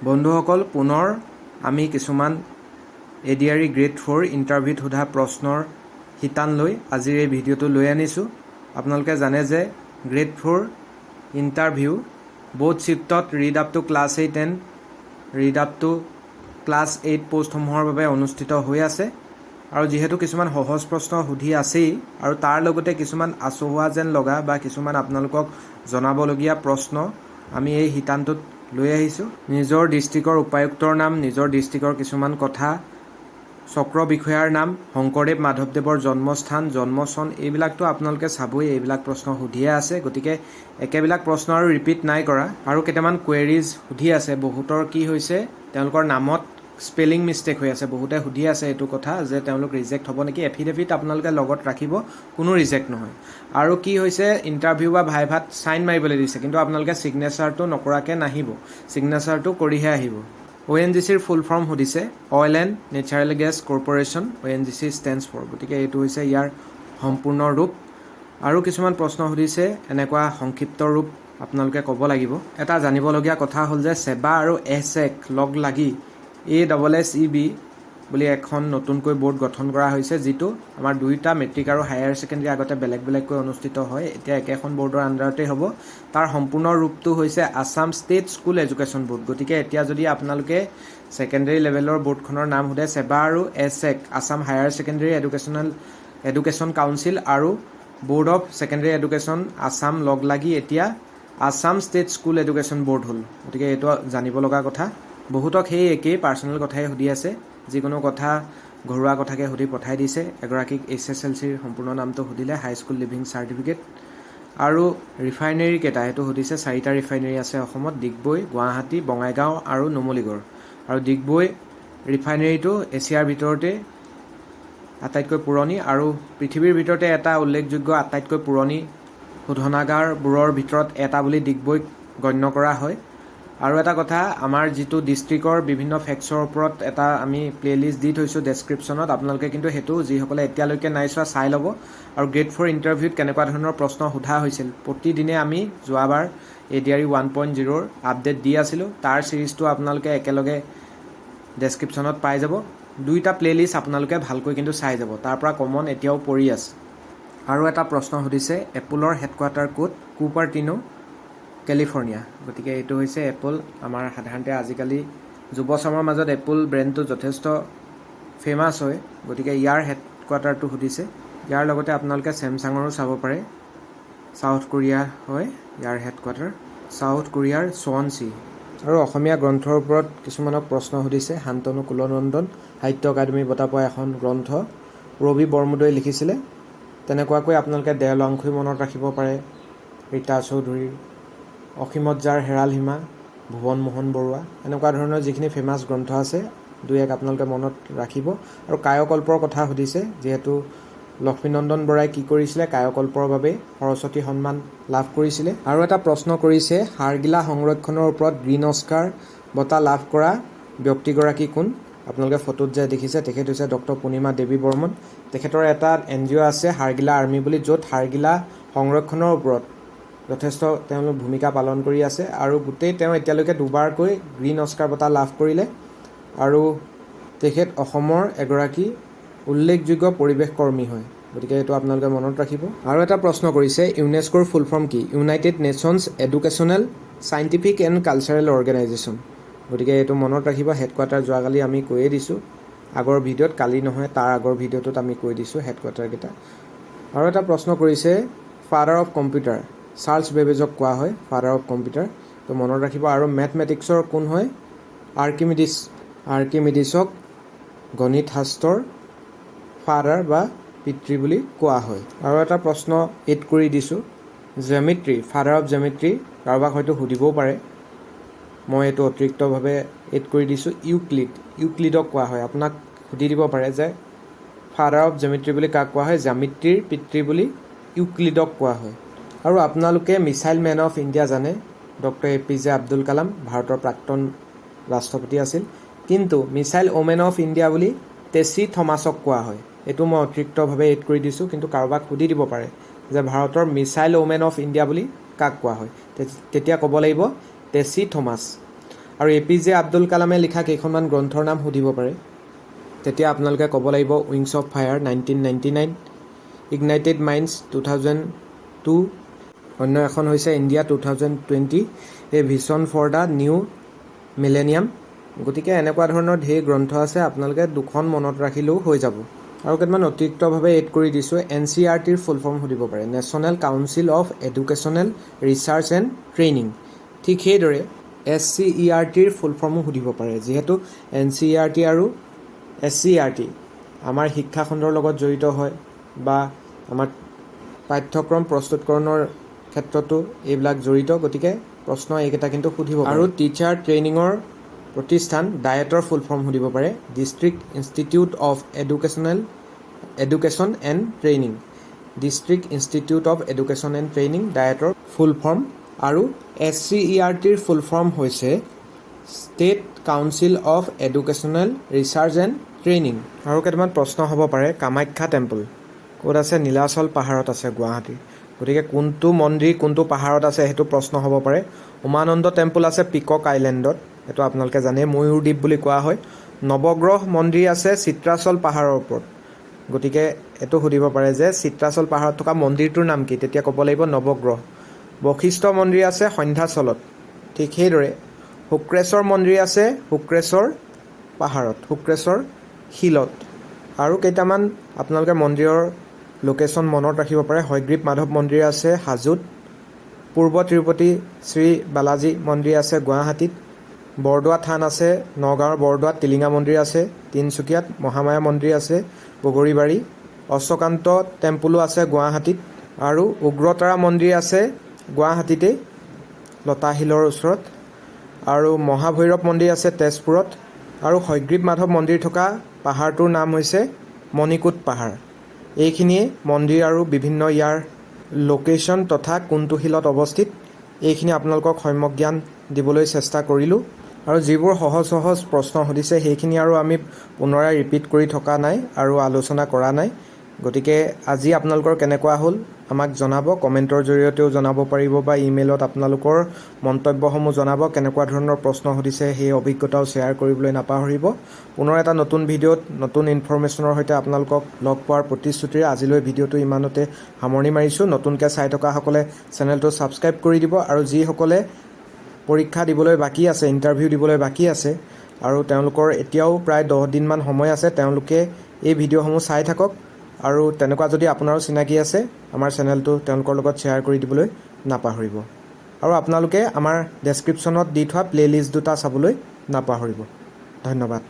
বন্ধুসকল পুনৰ আমি কিছুমান এডিআৰই গ্ৰেড 4 ইণ্টাৰভিউত সোধা প্ৰশ্নৰ শিতান লৈ আজিৰ এই ভিডিঅ'টো লৈ আনিছোঁ। আপোনালোকে জানে যে গ্ৰেড 4 ইণ্টাৰভিউ বহুত শ্বিফ্টত read up to class 8 and read up to class 8 পোষ্টসমূহৰ বাবে অনুষ্ঠিত হৈ আছে আৰু যিহেতু কিছুমান সহজ প্ৰশ্ন সুধি আছেই আৰু তাৰ লগতে কিছুমান আচহুৱা যেন লগা বা কিছুমান আপোনালোকক জনাবলগীয়া প্ৰশ্ন আমি এই শিতানটোত লৈ আহিছোঁ। নিজৰ ডিষ্ট্ৰিক্টৰ উপায়ুক্তৰ নাম, নিজৰ ডিষ্ট্ৰিক্টৰ কিছুমান কথা, চক্ৰ বিষয়াৰ নাম, শংকৰদেৱ মাধৱদেৱৰ জন্মস্থান, জন্ম চন এইবিলাকতো আপোনালোকে চাবই, এইবিলাক প্ৰশ্ন সুধিয়ে আছে। গতিকে একেবিলাক প্ৰশ্ন আৰু ৰিপিট নাই কৰা আৰু কেইটামান কুৱেৰিজ সুধি আছে। বহুতৰ কি হৈছে, তেওঁলোকৰ নামত স্পেলিং মিষ্টেক হৈ আছে। বহুতে সুধি আছে এইটো কথা যে তেওঁলোক ৰিজেক্ট হ'ব নেকি। এফিডেভিট আপোনালোকে লগত ৰাখিব, কোনো ৰিজেক্ট নহয়। আৰু কি হৈছে, ইণ্টাৰভিউ বা ভাইভাত চাইন মাৰিবলৈ দিছে, কিন্তু আপোনালোকে ছিগনেচাৰটো নকৰাকৈ নাহিব, ছিগনেচাৰটো কৰিহে আহিব। ONGCৰ ফুল ফৰ্ম সুধিছে, oil and natural gas corporation, ONGC stands for. গতিকে এইটো হৈছে ইয়াৰ সম্পূৰ্ণ ৰূপ। আৰু কিছুমান প্ৰশ্ন সুধিছে, এনেকুৱা সংক্ষিপ্ত ৰূপ আপোনালোকে ক'ব লাগিব। এটা জানিবলগীয়া কথা হ'ল যে ছেবা আৰু এছেক লগ লাগি ASSEB বুলি এখন নতুনকৈ বোৰ্ড গঠন কৰা হৈছে, যিটো আমাৰ দুয়োটা মেট্ৰিক আৰু হায়াৰ ছেকেণ্ডেৰী আগতে বেলেগ বেলেগকৈ অনুষ্ঠিত হয়, এতিয়া একেখন বোৰ্ডৰ আণ্ডাৰতে হ'ব। তাৰ সম্পূৰ্ণ ৰূপটো হৈছে Assam state school education board. গতিকে এতিয়া যদি আপোনালোকে ছেকেণ্ডেৰী লেভেলৰ বোৰ্ডখনৰ নাম সোধে, ছেবা আৰু AHSEC, Assam higher secondary education council আৰু board of secondary education Assam লগ লাগি এতিয়া Assam state school education board হ'ল। গতিকে এইটো জানিব লগা কথা। বহুতক সেই একেই পাৰ্চনেল কথাই সুধি আছে, যিকোনো কথা ঘৰুৱা কথাকে সুধি পঠাই দিছে। এগৰাকীক HSLCৰ সম্পূৰ্ণ নামটো সুধিলে, হাইস্কুল লিভিং চাৰ্টিফিকেট। আৰু ৰিফাইনেৰী কেইটা সেইটো সুধিছে, 4টা ৰিফাইনেৰী আছে অসমত, ডিগবৈ, গুৱাহাটী, বঙাইগাঁও আৰু নুমলীগড়। আৰু ডিগবৈ ৰিফাইনেৰীটো এছিয়াৰ ভিতৰতে আটাইতকৈ পুৰণি আৰু পৃথিৱীৰ ভিতৰতে এটা উল্লেখযোগ্য আটাইতকৈ পুৰণি শোধনাগাৰবোৰৰ ভিতৰত এটা বুলি ডিগবৈক গণ্য কৰা হয়। আৰু এটা কথা, আমাৰ যিটো ডিষ্ট্ৰিক্টৰ বিভিন্ন ফেক্টছৰ ওপৰত এটা আমি প্লে'লিষ্ট দি থৈছোঁ ডেছক্ৰিপশ্যনত, আপোনালোকে কিন্তু সেইটো যিসকলে এতিয়ালৈকে নাই চোৱা চাই ল'ব। আৰু গ্ৰেড 4 ইণ্টাৰভিউত কেনেকুৱা ধৰণৰ প্ৰশ্ন সোধা হৈছিল, প্ৰতিদিনে আমি যোৱাবাৰ ADRE 1.0ৰ আপডেট দি আছিলোঁ, তাৰ ছিৰিজটো আপোনালোকে একেলগে ডেছক্ৰিপশ্যনত পাই যাব। দুইটা প্লে'লিষ্ট আপোনালোকে ভালকৈ কিন্তু চাই যাব, তাৰ পৰা কমন এতিয়াও পৰি আছে। আৰু এটা প্ৰশ্ন সুধিছে, এপলৰ হেডকোৱাৰ্টাৰ ক'ত? কুপাৰটিনো, কেলিফৰ্ণিয়া। গতিকে এইটো হৈছে এপল। আমাৰ সাধাৰণতে আজিকালি যুৱচামৰ মাজত এপল ব্ৰেণ্ডটো যথেষ্ট ফেমাছ হয়, গতিকে ইয়াৰ হেডকোৱাৰ্টাৰটো সুধিছে। ইয়াৰ লগতে আপোনালোকে ছেমছাঙৰো চাব পাৰে, ছাউথ কোৰিয়া হয় ইয়াৰ হেডকোৱাৰ্টাৰ, ছাউথ কোৰিয়াৰ ছোৱনচি। আৰু অসমীয়া গ্ৰন্থৰ ওপৰত কিছুমানক প্ৰশ্ন সুধিছে। শান্তনু কুলনন্দন, সাহিত্য একাডেমী বঁটা পোৱা এখন গ্ৰন্থ, ৰবি বৰমুদৈ লিখিছিলে। তেনেকুৱাকৈ আপোনালোকে দেওলাংখুই মনত ৰাখিব পাৰে, ৰীতা চৌধুৰীৰ, অসীমত যাৰ হেৰাল সীমা, ভুৱন মোহন বৰুৱা, এনেকুৱা ধৰণৰ যিখিনি ফেমাছ গ্ৰন্থ আছে দুই এক আপোনালোকে মনত ৰাখিব। আৰু কায়কল্পৰ কথা সুধিছে, যিহেতু লক্ষ্মীনন্দন বৰাই কি কৰিছিলে, কায়কল্পৰ বাবে সৰস্বতী সন্মান লাভ কৰিছিলে। আৰু এটা প্ৰশ্ন কৰিছে, হাড়গিলা সংৰক্ষণৰ ওপৰত গ্ৰীণ অস্কাৰ বঁটা লাভ কৰা ব্যক্তিগৰাকী কোন? আপোনালোকে ফটোত যে দেখিছে, তেখেত হৈছে ডক্টৰ পূৰ্ণিমা দেৱী বৰ্মন। তেখেতৰ এটা NGO আছে হাড়গিলা আৰ্মি বুলি, য'ত হাড়গিলা সংৰক্ষণৰ ওপৰত যথেষ্ট তেওঁলোক ভূমিকা পালন কৰি আছে। আৰু গোটেই তেওঁ এতিয়ালৈকে দুবাৰকৈ গ্ৰীণ অস্কাৰ বঁটা লাভ কৰিলে। আৰু তেখেত অসমৰ এগৰাকী উল্লেখযোগ্য পৰিৱেশ কৰ্মী হয়, গতিকে এইটো আপোনালোকে মনত ৰাখিব। আৰু এটা প্ৰশ্ন কৰিছে, ইউনেস্কোৰ ফুল ফৰ্ম কি? United nations educational, scientific and cultural organisation. গতিকে এইটো মনত ৰাখিব। হেডকোৱাৰ্টাৰ যোৱাকালি আমি কৈয়ে দিছোঁ আগৰ ভিডিঅ'ত, কালি নহয় তাৰ আগৰ ভিডিঅ'টোত আমি কৈ দিছোঁ হেডকোৱাৰ্টাৰকেইটা। আৰু এটা প্ৰশ্ন কৰিছে, ফাদাৰ অফ কম্পিউটাৰ, চাৰ্লছ বেবেজক কোৱা হয় ফাদাৰ অফ কম্পিউটাৰ, তো মনত ৰাখিব। আৰু মেথমেটিক্সৰ কোন হয়? আৰ্কিমিডিছক গণিত শাস্ত্ৰৰ ফাদাৰ বা পিতৃ বুলি কোৱা হয়। আৰু এটা প্ৰশ্ন এড কৰি দিছোঁ, জেমিট্ৰি, ফাদাৰ অফ জেমিট্ৰি কাৰোবাক হয়তো সুধিবও পাৰে, মই এইটো অতিৰিক্তভাৱে এড কৰি দিছোঁ। ইউক্লিডক কোৱা হয়। আপোনাক সুধি দিব পাৰে যে ফাদাৰ অফ জেমিট্ৰি বুলি কাক কোৱা হয়? জ্যামিতিৰ পিতৃ বুলি ইউক্লিডক কোৱা হয়। আৰু আপোনালোকে মিছাইল মেন অফ ইণ্ডিয়া জানে, ডক্টৰ APJ আব্দুল কালাম ভাৰতৰ প্ৰাক্তন ৰাষ্ট্ৰপতি আছিল, কিন্তু মিছাইল ওমেন অফ ইণ্ডিয়া বুলি টেছি থমাছক কোৱা হয়। এইটো মই অতিৰিক্তভাৱে এড কৰি দিছোঁ, কিন্তু কাৰোবাক সুধি দিব পাৰে যে ভাৰতৰ মিছাইল ওমেন অফ ইণ্ডিয়া বুলি কাক কোৱা হয়, তেতিয়া ক'ব লাগিব টেছি থমাছ। আৰু APJ আব্দুল কালামে লিখা কেইখনমান গ্ৰন্থৰ নাম সুধিব পাৰে তেতিয়া আপোনালোকে ক'ব লাগিব wings of fire 1999, ignited minds 2002, অন্য এখন হৈছে India 2020, a vision for the new millennium. গতিকে এনেকুৱা ধৰণৰ ঢেৰ গ্ৰন্থ আছে, আপোনালোকে দুখন মনত ৰাখিলেও হৈ যাব। আৰু কেইটামান অতিৰিক্তভাৱে এড কৰি দিছোঁ। NCERTৰ ফুল ফৰ্ম সুধিব পাৰে, national council of educational research and training. ঠিক সেইদৰে SCERTৰ ফুল ফৰ্মো সুধিব পাৰে, যিহেতু NCERT আৰু SCERT আমাৰ শিক্ষাখণ্ডৰ লগত জড়িত হয় বা আমাৰ পাঠ্যক্ৰম প্ৰস্তুতকৰণৰ ক্ষেত্ৰতো এইবিলাক জড়িত। গতিকে প্ৰশ্ন এইকেইটা কিন্তু সুধিব পাৰে। আৰু টিচাৰ ট্ৰেইনিঙৰ প্ৰতিষ্ঠান ডায়েটৰ ফুল ফৰ্ম সুধিব পাৰে, district institute of education and training. District institute of education and training ডায়েটৰ ফুল ফৰ্ম। আৰু SCERTৰ ফুল ফৰ্ম হৈছে state council of educational research and training. আৰু কেইটামান প্ৰশ্ন হ'ব পাৰে। কামাখ্যা টেম্পল ক'ত আছে? নীলাচল পাহাৰত আছে, গুৱাহাটীৰ। গতিকে কোনটো মন্দিৰ কোনটো পাহাৰত আছে সেইটো প্ৰশ্ন হ'ব পাৰে। উমানন্দ টেম্পল আছে পিকক আইলেণ্ডত, এইটো আপোনালোকে জানে, ময়ূৰ দ্বীপ বুলি কোৱা হয়। নৱগ্ৰহ মন্দিৰ আছে চিত্ৰাচল পাহাৰৰ ওপৰত। গতিকে এইটো সুধিব পাৰে যে চিত্ৰাচল পাহাৰত থকা মন্দিৰটোৰ নাম কি? তেতিয়া ক'ব লাগিব নৱগ্ৰহ। বশিষ্ঠ মন্দিৰ আছে সন্ধ্যাচলত। ঠিক সেইদৰে শুক্ৰেশ্বৰ মন্দিৰ আছে শুক্ৰেশ্বৰ পাহাৰত, শুক্ৰেশ্বৰ শিলত। আৰু কেইটামান আপোনালোকে মন্দিৰৰ লোকেশ্যন মনত ৰাখিব পাৰে। হয়গ্ৰীৱ মাধৱ মন্দিৰ আছে হাজোত, পূৰ্ব তিৰুপতি শ্ৰী বালাজী মন্দিৰ আছে গুৱাহাটীত, বৰদোৱা থান আছে নগাঁৱৰ বৰদোৱাত, টিলিঙা মন্দিৰ আছে তিনিচুকীয়াত, মহামায়া মন্দিৰ আছে বগৰীবাৰী, অশ্বকান্ত টেম্পলো আছে গুৱাহাটীত, আৰু উগ্ৰতাৰা মন্দিৰ আছে গুৱাহাটীতেই লতাশিলৰ ওচৰত, আৰু মহাভৈৰৱ মন্দিৰ আছে তেজপুৰত। আৰু হয়গ্ৰীৱ মাধৱ মন্দিৰ থকা পাহাৰটোৰ নাম হৈছে মণিকোট পাহাৰ। এইখিনিয়ে মন্দিৰ আৰু বিভিন্ন ইয়াৰ লোকেশ্যন তথা কোনটো শিলত অৱস্থিত, এইখিনি আপোনালোকক সম্যক জ্ঞান দিবলৈ চেষ্টা কৰিলোঁ। আৰু যিবোৰ সহজ সহজ প্ৰশ্ন সুধিছে সেইখিনি আৰু আমি পুনৰাই ৰিপিট কৰি থকা নাই আৰু আলোচনা কৰা নাই। গতিকে আজি আপোনালোকৰ কেনেকুৱা হ'ল আমাক জনাব, কমেণ্টৰ জৰিয়তেও জনাব পাৰিব বা ইমেইলত আপোনালোকৰ মন্তব্যসমূহ জনাব। কেনেকুৱা ধৰণৰ প্ৰশ্ন সুধিছে সেই অভিজ্ঞতাও শ্বেয়াৰ কৰিবলৈ নাপাহৰিব। পুনৰ এটা নতুন ভিডিঅ'ত নতুন ইনফৰমেশ্যনৰ সৈতে আপোনালোকক লগ পোৱাৰ প্ৰতিশ্ৰুতিৰে আজিলৈ ভিডিঅ'টো ইমানতে সামৰণি মাৰিছোঁ। নতুনকৈ চাই থকাসকলে চেনেলটো ছাবস্ক্ৰাইব কৰি দিব, আৰু যিসকলে পৰীক্ষা দিবলৈ বাকী আছে, ইণ্টাৰভিউ দিবলৈ বাকী আছে আৰু তেওঁলোকৰ এতিয়াও প্ৰায় 10 দিনমান সময় আছে, তেওঁলোকে এই ভিডিঅ'সমূহ চাই থাকক। আৰু তেনেকুৱা যদি আপোনাৰো চিনাকি আছে আমাৰ চেনেলটো তেওঁলোকৰ লগত শ্বেয়াৰ কৰি দিবলৈ নাপাহৰিব। আৰু আপোনালোকে আমাৰ ডেছক্ৰিপশ্যনত দি থোৱা প্লে'লিষ্ট দুটা চাবলৈ নাপাহৰিব। ধন্যবাদ।